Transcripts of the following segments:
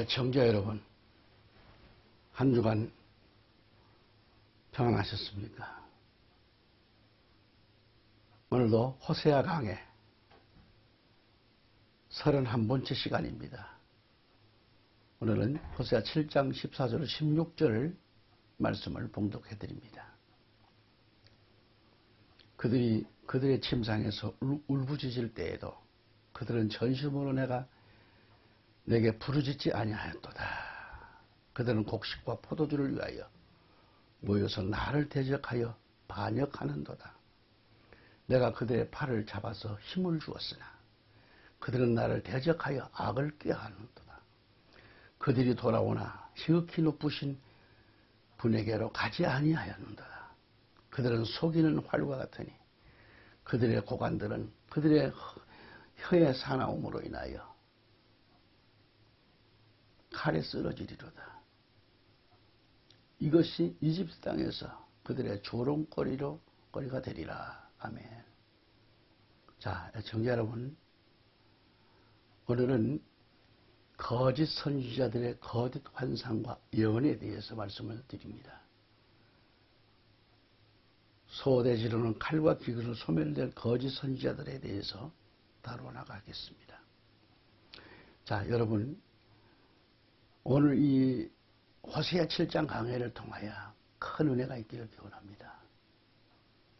애청자 여러분, 한 주간 평안하셨습니까? 오늘도 호세아 강의 31번째 시간입니다. 오늘은 호세아 7장 14절 16절 말씀을 봉독해 드립니다. 그들의 침상에서 울부짖을 때에도 그들은 전심으로 내게 부르짖지 아니하였도다. 그들은 곡식과 포도주를 위하여 모여서 나를 대적하여 반역하는도다. 내가 그들의 팔을 잡아서 힘을 주었으나 그들은 나를 대적하여 악을 꾀하는도다. 그들이 돌아오나 지극히 높으신 분에게로 가지 아니하였는도다. 그들은 속이는 활과 같으니 그들의 고관들은 그들의 혀의 사나움으로 인하여 칼에 쓰러지리로다. 이것이 이집트 땅에서 그들의 조롱거리가 되리라. 아멘. 자, 애청자 여러분, 오늘은 거짓 선지자들의 거짓 환상과 예언에 대해서 말씀을 드립니다. 소대지로는 칼과 기근으로 소멸될 거짓 선지자들에 대해서 다루어 나가겠습니다. 자, 여러분, 오늘 이 호세아 7장 강해를 통하여 큰 은혜가 있기를 기원합니다.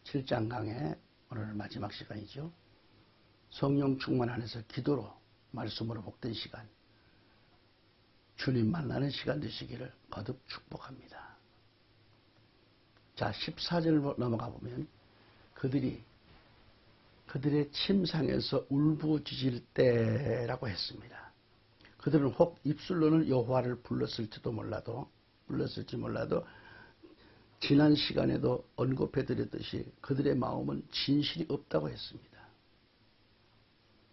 7장 강해 오늘 마지막 시간이죠. 성령 충만 안에서 기도로 말씀으로 복된 시간, 주님 만나는 시간 되시기를 거듭 축복합니다. 자, 14절 넘어가 보면 그들의 침상에서 울부짖을 때라고 했습니다. 그들은 혹 입술로는 여호와를 불렀을지 몰라도 지난 시간에도 언급해 드렸듯이 그들의 마음은 진실이 없다고 했습니다.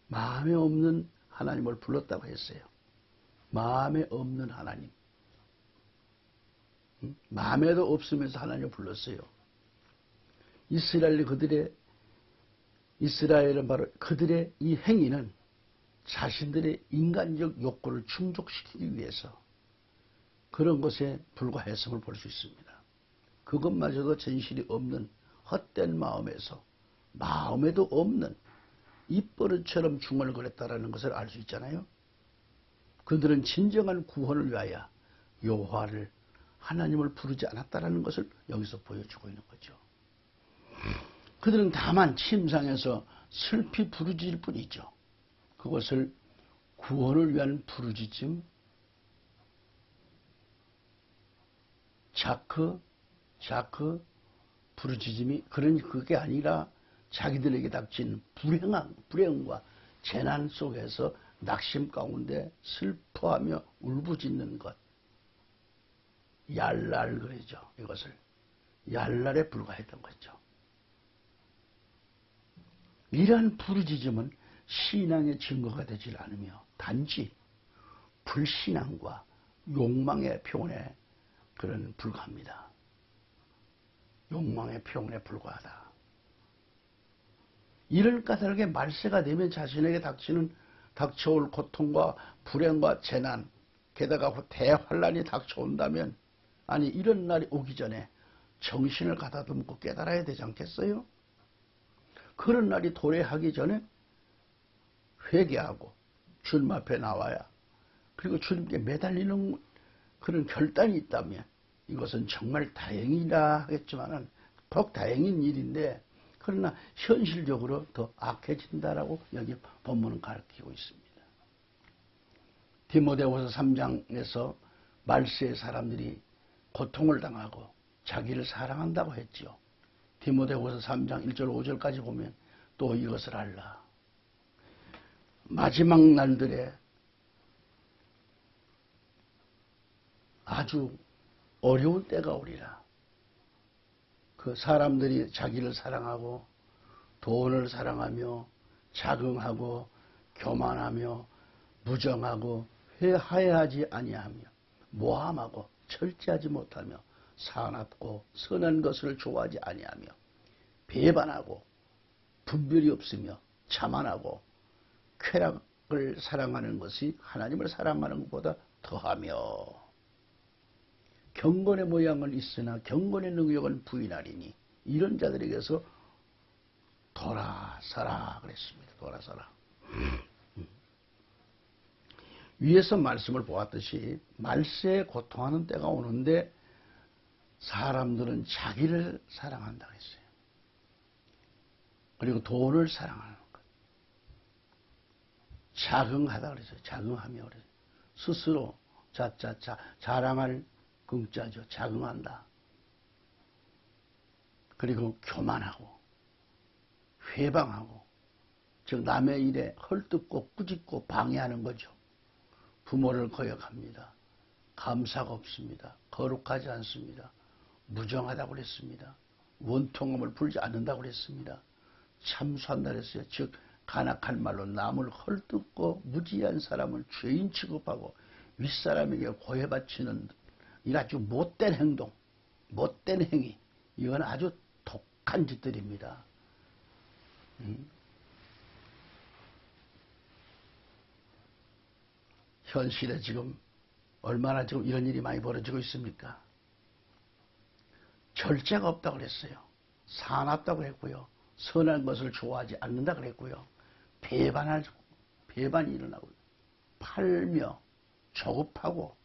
마음에 없는 하나님을 불렀다고 했어요. 마음에 없는 하나님. 마음에도 없으면서 하나님을 불렀어요. 이스라엘은 바로 그들의 이 행위는 자신들의 인간적 욕구를 충족시키기 위해서 그런 것에 불과했음을 볼 수 있습니다. 그것마저도 진실이 없는 헛된 마음에도 없는 입버릇처럼 중얼거렸다라는 것을 알 수 있잖아요. 그들은 진정한 구원을 위하여 여호와를 하나님을 부르지 않았다라는 것을 여기서 보여주고 있는 거죠. 그들은 다만 침상에서 슬피 부르짖을 뿐이죠. 그것을 구원을 위한 부르짖음, 자크 부르짖음이 그게 아니라 자기들에게 닥친 불행과 재난 속에서 낙심 가운데 슬퍼하며 울부짖는 것. 얄랄 그러죠. 이것을 얄랄에 불과했던 거죠. 이러한 부르짖음은 신앙의 증거가 되질 않으며 단지 불신앙과 욕망의 표현에 불과합니다. 욕망의 표현에 불과하다. 이런 까닭에 말세가 되면 자신에게 닥쳐올 고통과 불행과 재난, 게다가 대환란이 닥쳐온다면, 아니 이런 날이 오기 전에 정신을 가다듬고 깨달아야 되지 않겠어요? 그런 날이 도래하기 전에 회개하고 주님 앞에 나와야, 그리고 주님께 매달리는 그런 결단이 있다면 이것은 정말 다행이라 하겠지만은 꼭 다행인 일인데, 그러나 현실적으로 더 악해진다라고 여기 본문은 가르치고 있습니다. 디모데후서 3장에서 말세의 사람들이 고통을 당하고 자기를 사랑한다고 했죠. 디모데후서 3장 1절 5절까지 보면 또 이것을 알라. 마지막 날들에 아주 어려운 때가 오리라. 그 사람들이 자기를 사랑하고 돈을 사랑하며 자긍하고 교만하며 무정하고 하회하지 아니하며 모함하고 철저하지 못하며 사납고 선한 것을 좋아하지 아니하며 배반하고 분별이 없으며 자만하고 쾌락을 사랑하는 것이 하나님을 사랑하는 것보다 더하며 경건의 모양은 있으나 경건의 능력은 부인하리니 이런 자들에게서 돌아서라 그랬습니다. 돌아서라. 위에서 말씀을 보았듯이 말세에 고통하는 때가 오는데 사람들은 자기를 사랑한다고 했어요. 그리고 돈을 사랑하는 것. 자긍하다 그랬어요. 자긍하며 그랬어요. 스스로 자랑할 긍자죠. 자긍한다. 그리고 교만하고 회방하고 즉 남의 일에 헐뜯고 꾸짖고 방해하는 거죠. 부모를 거역합니다. 감사가 없습니다. 거룩하지 않습니다. 무정하다고 그랬습니다. 원통함을 풀지 않는다고 그랬습니다. 참수한다 그랬어요. 즉 간악한 말로 남을 헐뜯고 무지한 사람을 죄인 취급하고 윗사람에게 고해바치는 이 아주 못된 행동, 못된 행위, 이건 아주 독한 짓들입니다. 현실에 지금 얼마나 지금 이런 일이 많이 벌어지고 있습니까? 절제가 없다고 그랬어요. 사납다고 그랬고요. 선한 것을 좋아하지 않는다고 그랬고요. 배반이 일어나고 팔며 조급하고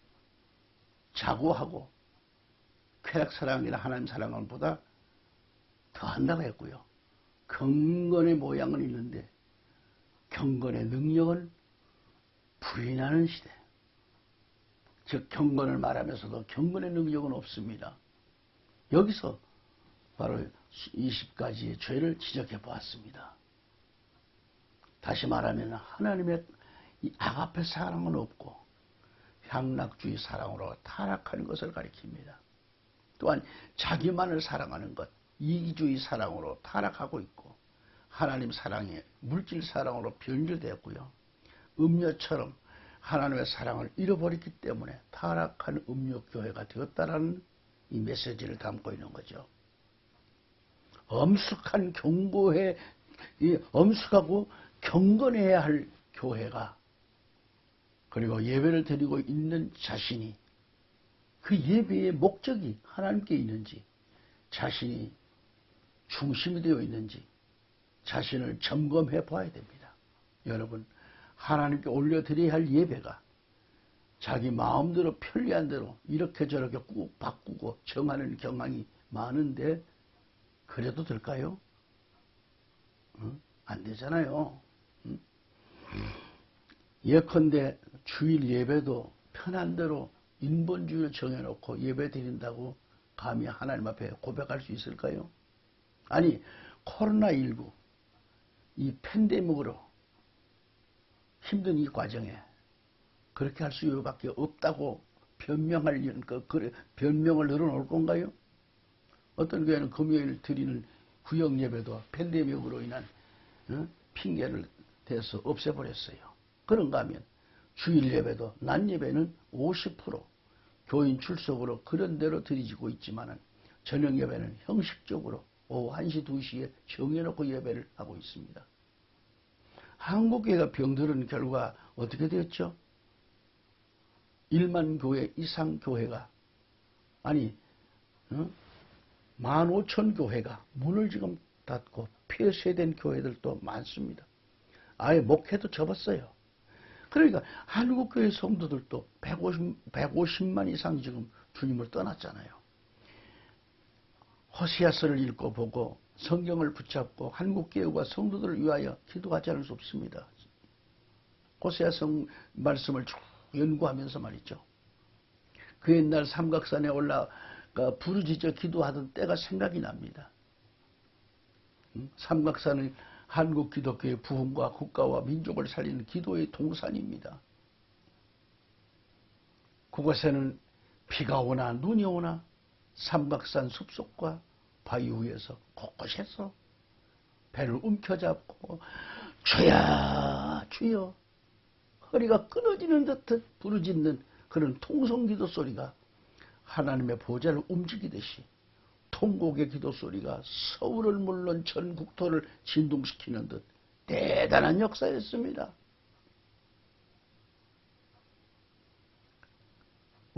자고하고 쾌락사랑이나 하나님 사랑을 보다 더한다고 했고요. 경건의 모양은 있는데 경건의 능력은 부인하는 시대. 즉 경건을 말하면서도 경건의 능력은 없습니다. 여기서 바로 20가지의 죄를 지적해 보았습니다. 다시 말하면 하나님의 이 아가페 사랑은 없고 향락주의 사랑으로 타락하는 것을 가리킵니다. 또한 자기만을 사랑하는 것, 이기주의 사랑으로 타락하고 있고 하나님 사랑이 물질 사랑으로 변질되었고요. 음료처럼 하나님의 사랑을 잃어버렸기 때문에 타락한 음료교회가 되었다라는 이 메시지를 담고 있는 거죠. 엄숙한 경고회, 엄숙하고 경건해야 할 교회가 그리고 예배를 드리고 있는 자신이 그 예배의 목적이 하나님께 있는지 자신이 중심이 되어 있는지 자신을 점검해 봐야 됩니다. 여러분 하나님께 올려드려야 할 예배가 자기 마음대로 편리한 대로 이렇게 저렇게 꾹 바꾸고 정하는 경향이 많은데 그래도 될까요? 안 되잖아요. 예컨대 주일 예배도 편한 대로 인본주의를 정해놓고 예배 드린다고 감히 하나님 앞에 고백할 수 있을까요? 아니 코로나19 이 팬데믹으로 힘든 이 과정에 그렇게 할 수밖에 없다고 변명을 늘어놓을 건가요? 어떤 교회는 금요일 드리는 구역 예배도 팬데믹으로 인한 핑계를 대서 없애버렸어요. 그런가 하면 주일 예배도 낮 예배는 50% 교인 출석으로 그런 대로 드리지고 있지만은 저녁 예배는 형식적으로 오후 1시, 2시에 정해놓고 예배를 하고 있습니다. 한국교회가 병들은 결과 어떻게 됐죠? 1만 교회 이상 교회가 아니 15,000교회가 문을 지금 닫고 폐쇄된 교회들도 많습니다. 아예 목회도 접었어요. 그러니까 한국교회 성도들도 150만 이상 지금 주님을 떠났잖아요. 호시아서를 읽고 보고 성경을 붙잡고 한국교회와 성도들을 위하여 기도하지 않을 수 없습니다. 호시아서 말씀을 쭉 연구하면서 말이죠. 그 옛날 삼각산에 올라가 부르짖어 기도하던 때가 생각이 납니다. 삼각산은 한국 기독교의 부흥과 국가와 민족을 살리는 기도의 동산입니다. 그곳에는 비가 오나 눈이 오나 삼각산 숲속과 바위 위에서 곳곳에서 배를 움켜잡고 주야 주여 허리가 끊어지는 듯 부르짖는 그런 통성기도 소리가 하나님의 보좌를 움직이듯이 통곡의 기도 소리가 서울을 물론 전 국토를 진동시키는 듯 대단한 역사였습니다.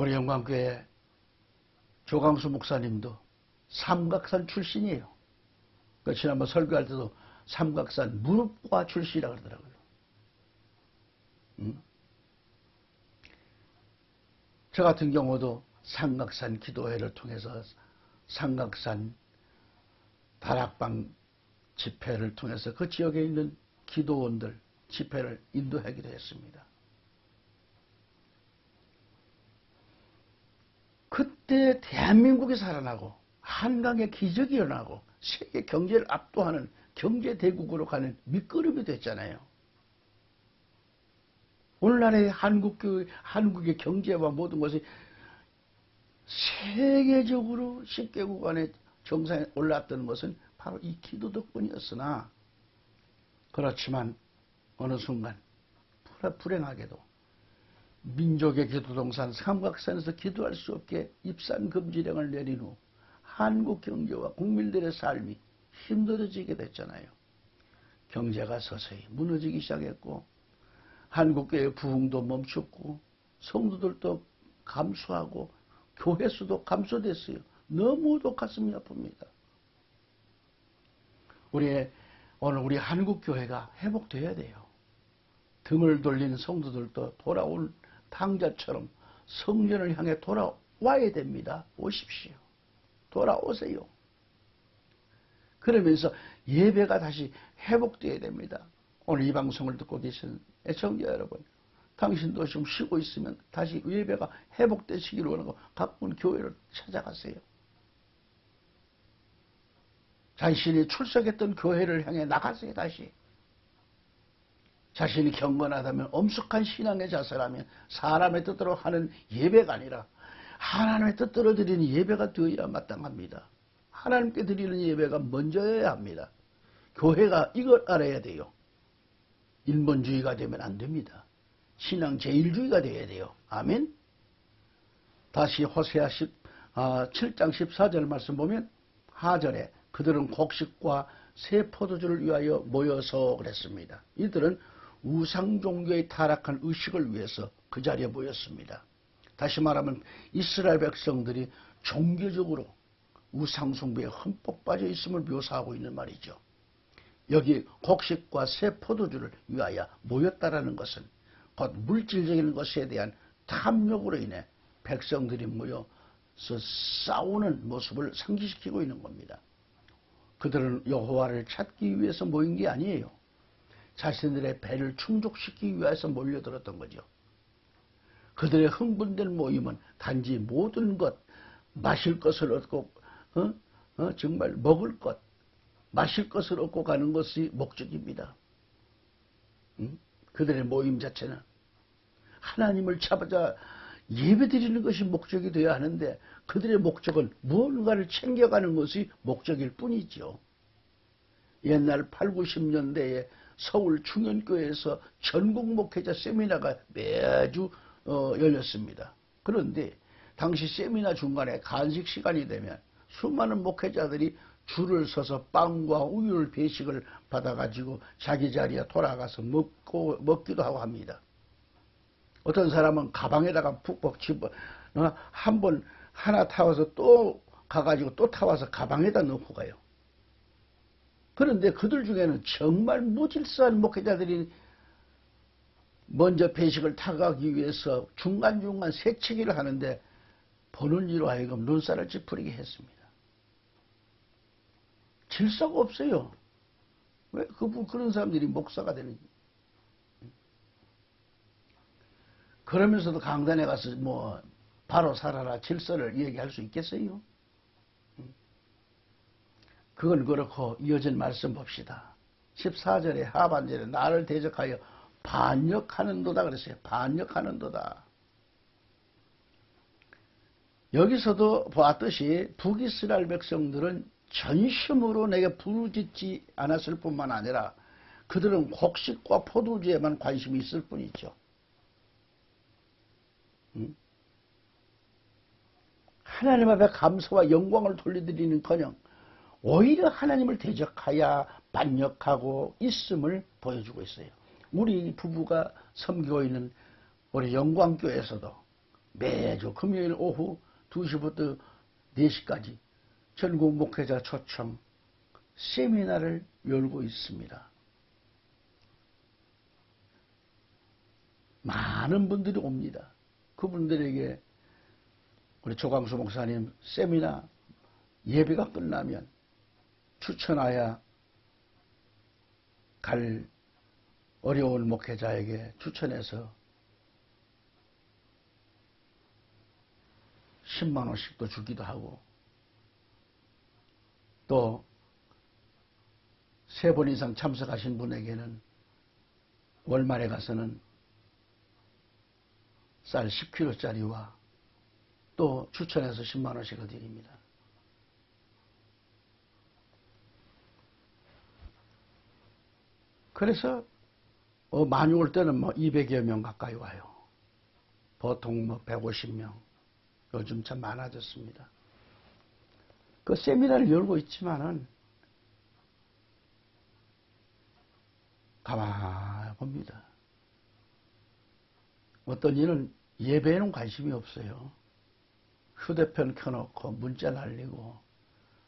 우리 영광교회 조광수 목사님도 삼각산 출신이에요. 그 지난번 설교할 때도 삼각산 무릎과 출신이라고 그러더라고요. 저 같은 경우도 삼각산 기도회를 통해서 삼각산 다락방 집회를 통해서 그 지역에 있는 기도원들 집회를 인도하기도 했습니다. 그때 대한민국이 살아나고 한강의 기적이 일어나고 세계 경제를 압도하는 경제대국으로 가는 밑거름이 됐잖아요. 오늘날의 한국의 경제와 모든 것이 세계적으로 10개국 안에 정상에 올랐던 것은 바로 이 기도 덕분이었으나, 그렇지만 어느 순간 불행하게도 민족의 기도동산 삼각산에서 기도할 수 없게 입산금지령을 내린 후 한국 경제와 국민들의 삶이 힘들어지게 됐잖아요. 경제가 서서히 무너지기 시작했고 한국교회 부흥도 멈췄고 성도들도 감소하고 교회 수도 감소됐어요. 너무도 가슴이 아픕니다. 오늘 우리 한국교회가 회복돼야 돼요. 등을 돌린 성도들도 돌아온 탕자처럼 성전을 향해 돌아와야 됩니다. 오십시오. 돌아오세요. 그러면서 예배가 다시 회복돼야 됩니다. 오늘 이 방송을 듣고 계신 애청자 여러분, 당신도 좀 쉬고 있으면 다시 예배가 회복되시기를 원하고 가쁜 교회를 찾아가세요. 자신이 출석했던 교회를 향해 나가세요. 다시. 자신이 경건하다면, 엄숙한 신앙의 자세라면 사람의 뜻대로 하는 예배가 아니라 하나님의 뜻대로 드리는 예배가 되어야 마땅합니다. 하나님께 드리는 예배가 먼저여야 합니다. 교회가 이걸 알아야 돼요. 인본주의가 되면 안 됩니다. 신앙 제일주의가 되어야 돼요. 아멘. 다시 호세아 7장 14절 말씀 보면 하절에 그들은 곡식과 새 포도주를 위하여 모여서 그랬습니다. 이들은 우상종교의 타락한 의식을 위해서 그 자리에 모였습니다. 다시 말하면 이스라엘 백성들이 종교적으로 우상숭배에 흠뻑 빠져 있음을 묘사하고 있는 말이죠. 여기 곡식과 새 포도주를 위하여 모였다라는 것은 곧 물질적인 것에 대한 탐욕으로 인해 백성들이 모여서 싸우는 모습을 상기시키고 있는 겁니다. 그들은 여호와를 찾기 위해서 모인 게 아니에요. 자신들의 배를 충족시키기 위해서 몰려들었던 거죠. 그들의 흥분된 모임은 단지 모든 것, 마실 것을 얻고 정말 먹을 것, 마실 것을 얻고 가는 것이 목적입니다. 그들의 모임 자체는 하나님을 찾아 예배드리는 것이 목적이 되어야 하는데 그들의 목적은 무언가를 챙겨가는 것이 목적일 뿐이죠. 옛날 8, 90년대에 서울 충현교회에서 전국 목회자 세미나가 매주 열렸습니다. 그런데 당시 세미나 중간에 간식 시간이 되면 수많은 목회자들이 줄을 서서 빵과 우유를 배식을 받아가지고 자기 자리에 돌아가서 먹기도 하고 합니다. 어떤 사람은 가방에다가 푹푹 집어 한 번 하나 타와서 또 가가지고 또 타와서 가방에다 넣고 가요. 그런데 그들 중에는 정말 무질서한 목회자들이 먼저 배식을 타가기 위해서 중간중간 새치기를 하는데 보는 이로 하여금 눈살을 찌푸리게 했습니다. 질서가 없어요. 왜 그런 사람들이 목사가 되는지. 그러면서도 강단에 가서 바로 살아라 질서를 얘기할 수 있겠어요? 그건 그렇고 이어진 말씀 봅시다. 14절에 하반절에 나를 대적하여 반역하는도다 그랬어요. 반역하는도다. 여기서도 보았듯이 북이스라엘 백성들은 전심으로 내게 부르짖지 않았을 뿐만 아니라 그들은 곡식과 포도주에만 관심이 있을 뿐이죠. 하나님 앞에 감사와 영광을 돌려드리는커녕 오히려 하나님을 대적하여 반역하고 있음을 보여주고 있어요. 우리 부부가 섬기고 있는 우리 영광교회에서도 매주 금요일 오후 2시부터 4시까지 전국 목회자 초청 세미나를 열고 있습니다. 많은 분들이 옵니다. 그분들에게 우리 조광수 목사님 세미나 예배가 끝나면 추천하여 갈 어려운 목회자에게 추천해서 10만 원씩도 주기도 하고, 또 3번 이상 참석하신 분에게는 월말에 가서는 쌀 10kg짜리와 또 추천해서 10만 원씩을 드립니다. 그래서 많이 올 때는 200여 명 가까이 와요. 보통 150명. 요즘 참 많아졌습니다. 그 세미나를 열고 있지만은 가만히 봅니다. 어떤 이는 예배에는 관심이 없어요. 휴대폰 켜놓고 문자 날리고,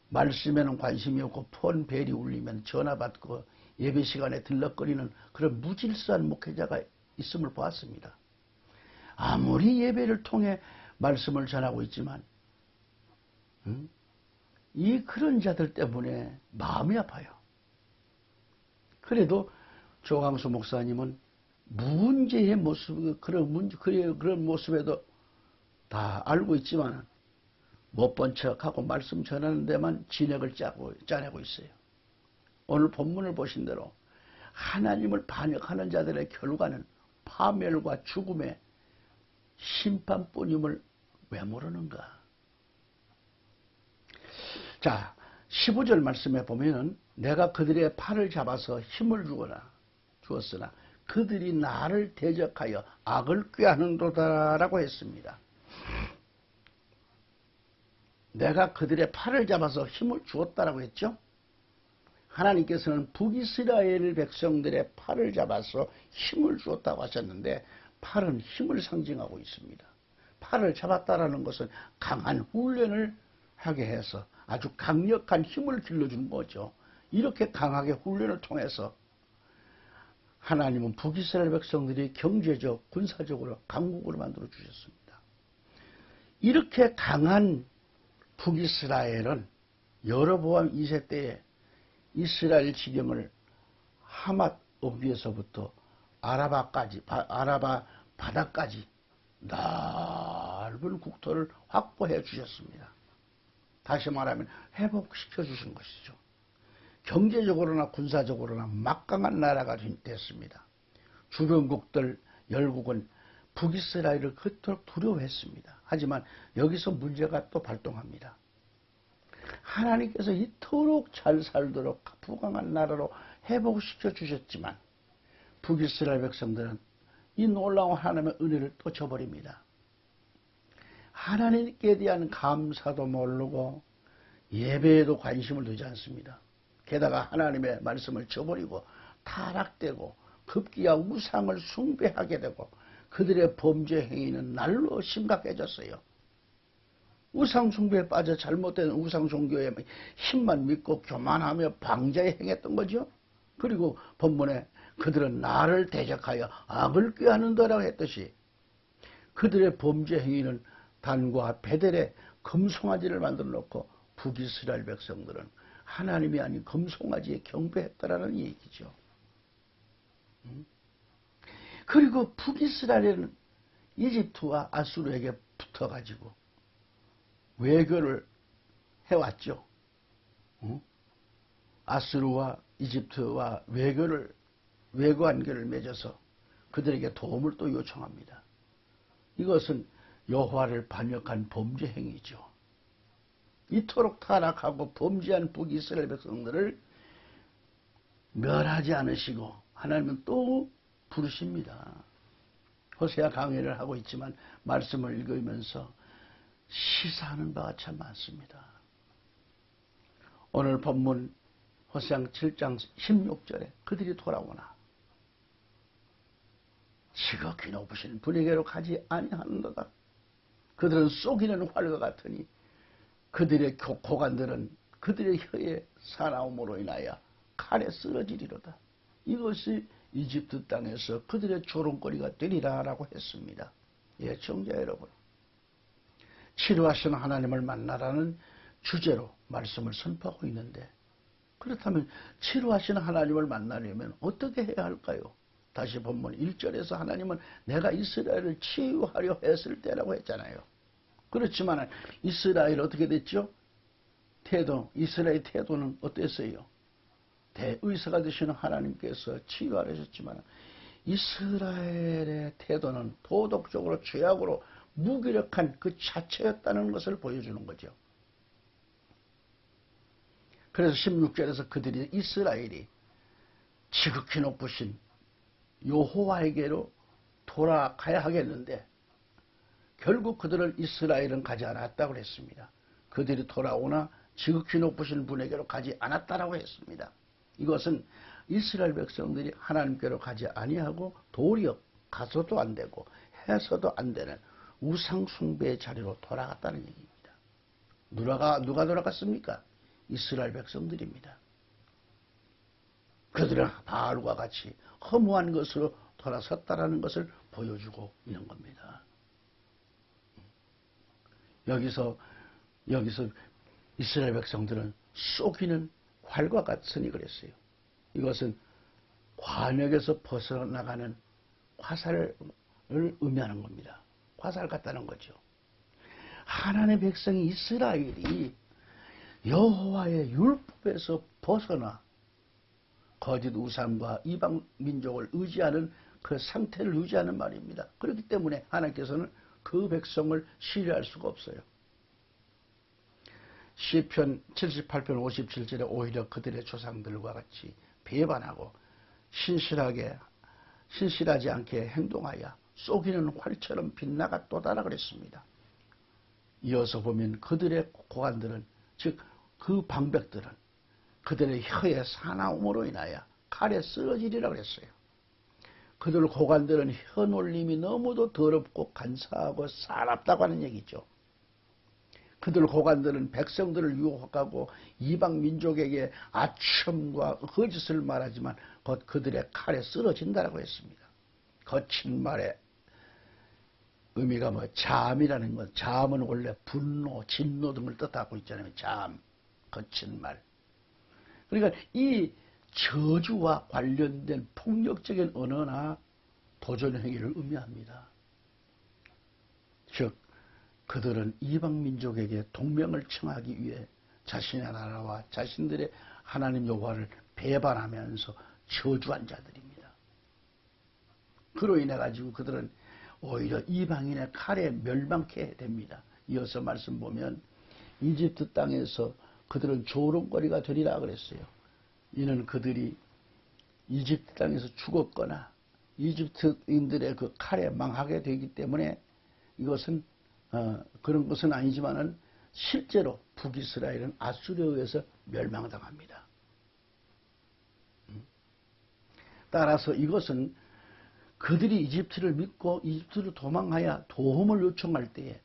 말씀에는 관심이 없고 폰 벨이 울리면 전화 받고 예배 시간에 들럭거리는 그런 무질서한 목회자가 있음을 보았습니다. 아무리 예배를 통해 말씀을 전하고 있지만 이 그런 자들 때문에 마음이 아파요. 그래도 조광수 목사님은 문제의 모습, 그런 모습에도 다 알고 있지만 못 본 척하고 말씀 전하는 데만 진액을 짜내고 있어요. 오늘 본문을 보신 대로 하나님을 반역하는 자들의 결과는 파멸과 죽음의 심판뿐임을 왜 모르는가? 자, 15절 말씀에 보면은 내가 그들의 팔을 잡아서 힘을 주었으나 그들이 나를 대적하여 악을 꾀하는도다라고 했습니다. 내가 그들의 팔을 잡아서 힘을 주었다라고 했죠. 하나님께서는 북이스라엘 백성들의 팔을 잡아서 힘을 주었다고 하셨는데, 팔은 힘을 상징하고 있습니다. 팔을 잡았다라는 것은 강한 훈련을 하게 해서 아주 강력한 힘을 길러주는 거죠. 이렇게 강하게 훈련을 통해서 하나님은 북이스라엘 백성들이 경제적, 군사적으로 강국으로 만들어 주셨습니다. 이렇게 강한 북이스라엘은 여로보암 2세 때에 이스라엘 지경을 하맛 어귀에서부터 아라바 바다까지 넓은 국토를 확보해 주셨습니다. 다시 말하면 회복시켜 주신 것이죠. 경제적으로나 군사적으로나 막강한 나라가 됐습니다. 주변국들 열국은 북이스라엘을 그토록 두려워했습니다. 하지만 여기서 문제가 또 발동합니다. 하나님께서 이토록 잘 살도록 부강한 나라로 회복시켜 주셨지만 북이스라엘 백성들은 이 놀라운 하나님의 은혜를 또 저버립니다. 하나님께 대한 감사도 모르고 예배에도 관심을 두지 않습니다. 게다가 하나님의 말씀을 저버리고 타락되고 급기야 우상을 숭배하게 되고 그들의 범죄 행위는 날로 심각해졌어요. 우상 숭배에 빠져 잘못된 우상 종교의 힘만 믿고 교만하며 방자에 행했던 거죠. 그리고 본문에 그들은 나를 대적하여 악을 꾀하는도라고 했듯이 그들의 범죄 행위는 단과 베델에 금송아지를 만들어 놓고 북이스라엘 백성들은 하나님이 아닌 금송아지에 경배했다라는 얘기죠. 그리고 북이스라엘은 이집트와 아수르에게 붙어가지고 외교를 해왔죠. 아수르와 이집트와 외교 관계를 맺어서 그들에게 도움을 또 요청합니다. 이것은 여호와를 반역한 범죄 행위죠. 이토록 타락하고 범죄한 북이스라엘 백성들을 멸하지 않으시고 하나님은 또 부르십니다. 호세아 강의를 하고 있지만 말씀을 읽으면서 시사하는 바가 참 많습니다. 오늘 본문 호세아 7장 16절에 그들이 돌아오나 지극히 높으신 분에게로 가지 아니하는도다. 그들은 쏘기는 활과 같으니 그들의 고관들은 그들의 혀의 사나움으로 인하여 칼에 쓰러지리로다. 이것이 이집트 땅에서 그들의 조롱거리가 되리라라고 했습니다. 예, 청자 여러분, 치료하시는 하나님을 만나라는 주제로 말씀을 선포하고 있는데, 그렇다면 치료하시는 하나님을 만나려면 어떻게 해야 할까요? 다시 본문 1절에서 하나님은 내가 이스라엘을 치유하려 했을 때라고 했잖아요. 그렇지만 이스라엘 어떻게 됐죠? 이스라엘의 태도는 어땠어요? 대의사가 되시는 하나님께서 치유하려 하셨지만 이스라엘의 태도는 도덕적으로 죄악으로 무기력한 그 자체였다는 것을 보여주는 거죠. 그래서 16절에서 그들이 이스라엘이 지극히 높으신 여호와에게로 돌아가야 하겠는데 결국 그들을 이스라엘은 가지 않았다고 그랬습니다. 그들이 돌아오나 지극히 높으신 분에게로 가지 않았다라고 했습니다. 이것은 이스라엘 백성들이 하나님께로 가지 아니하고 도리어 가서도 안 되고 해서도 안 되는 우상 숭배의 자리로 돌아갔다는 얘기입니다. 누가 돌아갔습니까? 이스라엘 백성들입니다. 그들은 바알과 같이 허무한 것으로 돌아섰다라는 것을 보여주고 있는 겁니다. 여기서 이스라엘 백성들은 쏘기는 활과 같으니 그랬어요. 이것은 관역에서 벗어나가는 화살을 의미하는 겁니다. 화살 같다는 거죠. 하나님의 백성이 이스라엘이 여호와의 율법에서 벗어나 거짓 우상과 이방 민족을 의지하는 그 상태를 유지하는 말입니다. 그렇기 때문에 하나님께서는 그 백성을 신뢰할 수가 없어요. 시편 78편 57절에 오히려 그들의 조상들과 같이 배반하고 신실하지 않게 행동하여 쏘기는 활처럼 빗나갔도다라 그랬습니다. 이어서 보면 그들의 고관들은, 즉 그 방백들은 그들의 혀의 사나움으로 인하여 칼에 쓰러지리라 그랬어요. 그들 고관들은 혀 놀림이 너무도 더럽고 간사하고 사납다고 하는 얘기죠. 그들 고관들은 백성들을 유혹하고 이방 민족에게 아첨과 거짓을 말하지만 곧 그들의 칼에 쓰러진다라고 했습니다. 거친 말의 의미가 잠이라는 것, 잠은 원래 분노, 진노 등을 뜻하고 있잖아요. 잠, 거친 말. 그러니까 이 저주와 관련된 폭력적인 언어나 도전 행위를 의미합니다. 즉 그들은 이방 민족에게 동맹을 청하기 위해 자신의 나라와 자신들의 하나님 여호와를 배반하면서 저주한 자들입니다. 그로 인해 가지고 그들은 오히려 이방인의 칼에 멸망케 됩니다. 이어서 말씀 보면 이집트 땅에서 그들은 조롱거리가 되리라 그랬어요. 이는 그들이 이집트 땅에서 죽었거나 이집트인들의 그 칼에 망하게 되기 때문에 이것은 그런 것은 아니지만은 실제로 북이스라엘은 아수르에 의해서 멸망당합니다. 따라서 이것은 그들이 이집트를 믿고 이집트로 도망하여 도움을 요청할 때에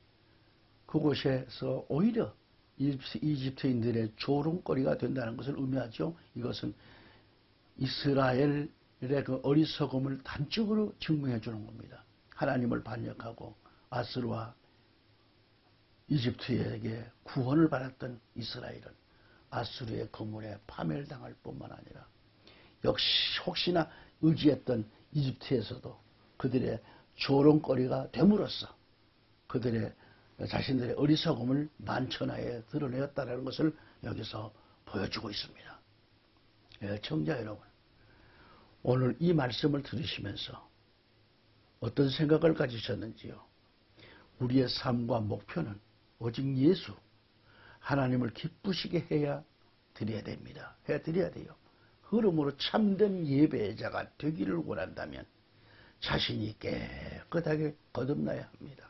그곳에서 오히려 이집트인들의 조롱거리가 된다는 것을 의미하죠. 이것은 이스라엘의 그 어리석음을 단적으로 증명해 주는 겁니다. 하나님을 반역하고 아수르와 이집트에게 구원을 받았던 이스라엘은 아수르의 거물에 파멸당할 뿐만 아니라 역시 혹시나 의지했던 이집트에서도 그들의 조롱거리가 됨으로써 그들의 자신들의 어리석음을 만천하에 드러내었다는 것을 여기서 보여주고 있습니다. 청자 여러분, 오늘 이 말씀을 들으시면서 어떤 생각을 가지셨는지요? 우리의 삶과 목표는 오직 예수, 하나님을 기쁘시게 해야 드려야 됩니다. 해드려야 돼요. 그러므로 참된 예배자가 되기를 원한다면 자신이 깨끗하게 거듭나야 합니다.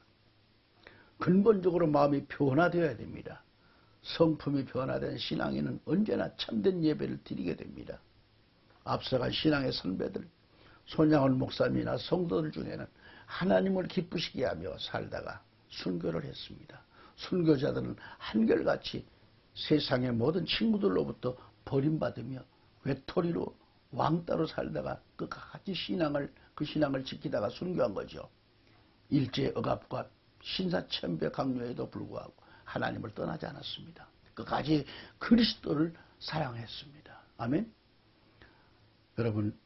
근본적으로 마음이 변화되어야 됩니다. 성품이 변화된 신앙인은 언제나 참된 예배를 드리게 됩니다. 앞서간 신앙의 선배들, 손양원 목사님이나 성도들 중에는 하나님을 기쁘시게 하며 살다가 순교를 했습니다. 순교자들은 한결같이 세상의 모든 친구들로부터 버림받으며 외톨이로 왕따로 살다가 끝까지 그 신앙을 지키다가 순교한 거죠. 일제의 억압과 신사참배 강요에도 불구하고 하나님을 떠나지 않았습니다. 끝까지 그리스도를 사랑했습니다. 아멘. 여러분,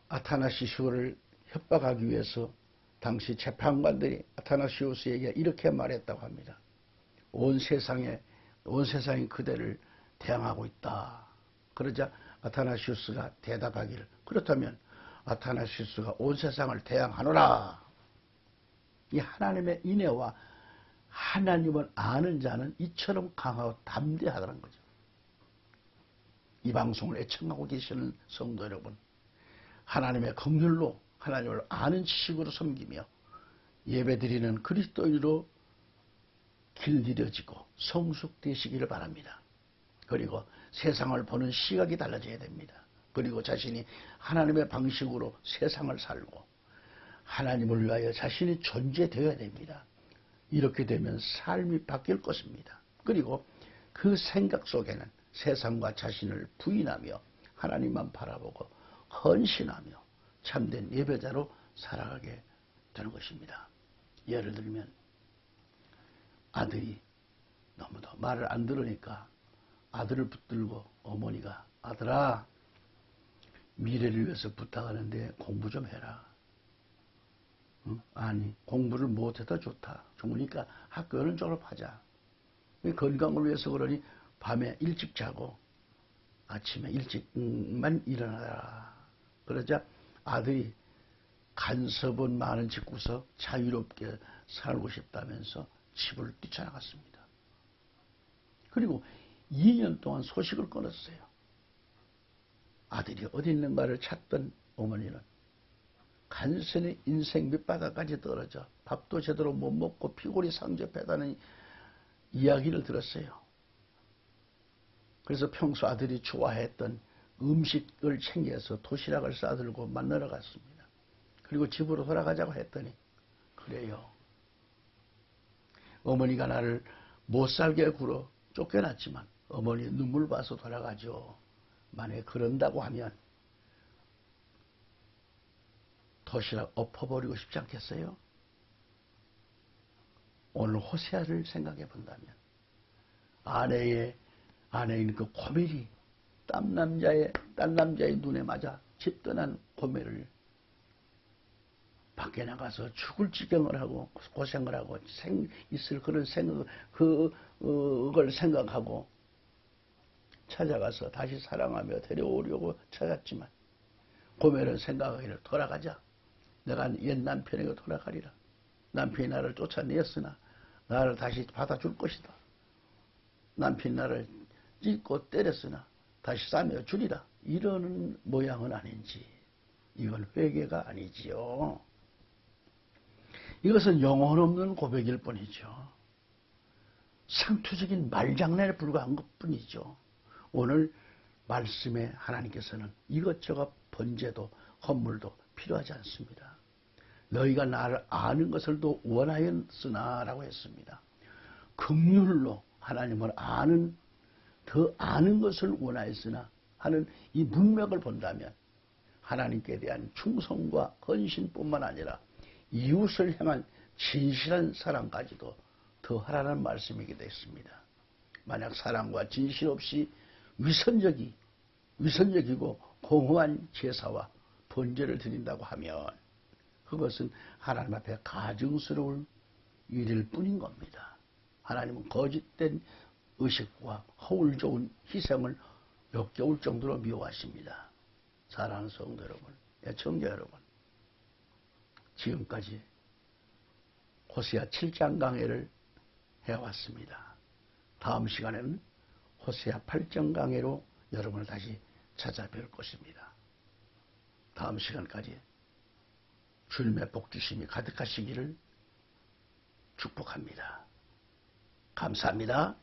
아타나시우스를 협박하기 위해서 당시 재판관들이 아타나시우스에게 이렇게 말했다고 합니다. 온 세상이 그대를 대항하고 있다. 그러자 아타나시우스가 대답하기를, 그렇다면 아타나시우스가 온 세상을 대항하노라. 이 하나님의 인애와 하나님을 아는 자는 이처럼 강하고 담대하다는 거죠. 이 방송을 애청하고 계시는 성도 여러분, 하나님의 긍휼로 하나님을 아는 지식으로 섬기며 예배드리는 그리스도인으로 길들여지고 성숙되시기를 바랍니다. 그리고 세상을 보는 시각이 달라져야 됩니다. 그리고 자신이 하나님의 방식으로 세상을 살고 하나님을 위하여 자신이 존재되어야 됩니다. 이렇게 되면 삶이 바뀔 것입니다. 그리고 그 생각 속에는 세상과 자신을 부인하며 하나님만 바라보고 헌신하며 참된 예배자로 살아가게 되는 것입니다. 예를 들면 아들이 너무도 말을 안 들으니까 아들을 붙들고 어머니가, 아들아, 미래를 위해서 부탁하는데 공부 좀 해라. 응? 아니, 공부를 못해도 좋다. 좋으니까 학교는 졸업하자. 건강을 위해서 그러니 밤에 일찍 자고 아침에 일찍만 일어나라. 그러자 아들이 간섭은 많은 집구석 자유롭게 살고 싶다면서 집을 뛰쳐나갔습니다. 그리고 2년 동안 소식을 끊었어요. 아들이 어디 있는가를 찾던 어머니는 간신히 인생 밑바닥까지 떨어져 밥도 제대로 못 먹고 피골이 상접하다는 이야기를 들었어요. 그래서 평소 아들이 좋아했던 음식을 챙겨서 도시락을 싸들고 만나러 갔습니다. 그리고 집으로 돌아가자고 했더니, 그래요, 어머니가 나를 못 살게 굴어 쫓겨났지만 어머니 눈물 봐서 돌아가죠. 만약에 그런다고 하면 도시락 엎어버리고 싶지 않겠어요? 오늘 호세아를 생각해 본다면 아내인 그 고멜이 딴 남자의 눈에 맞아 집 떠난 고멜을 밖에 나가서 죽을 지경을 하고 고생을 하고 있을 그런 그걸 생각하고 찾아가서 다시 사랑하며 데려오려고 찾았지만 고멜은 생각하기를, 돌아가자. 내가 옛 남편에게 돌아가리라. 남편이 나를 쫓아내었으나 나를 다시 받아줄 것이다. 남편이 나를 찢고 때렸으나 다시 싸매어 주리라. 이러는 모양은 아닌지, 이건 회개가 아니지요. 이것은 영혼 없는 고백일 뿐이죠. 상투적인 말장난에 불과한 것뿐이죠. 오늘 말씀에 하나님께서는 이것저것 번제도 헌물도 필요하지 않습니다. 너희가 나를 아는 것을 더 원하였으나 라고 했습니다. 긍휼로 하나님을 더 아는 것을 원하였으나 하는 이 문맥을 본다면 하나님께 대한 충성과 헌신뿐만 아니라 이웃을 향한 진실한 사랑까지도 더 하라는 말씀이기도 했습니다. 만약 사랑과 진실 없이 위선적이고 공허한 제사와 번제를 드린다고 하면 그것은 하나님 앞에 가증스러울 일일 뿐인 겁니다. 하나님은 거짓된 의식과 허울 좋은 희생을 역겨울 정도로 미워하십니다. 사랑하는 성도 여러분, 애청자 여러분, 지금까지 호세아 7장 강해를 해왔습니다. 다음 시간에는 호세아 8장 강해로 여러분을 다시 찾아뵐 것입니다. 다음 시간까지 주님의 복주심이 가득하시기를 축복합니다. 감사합니다.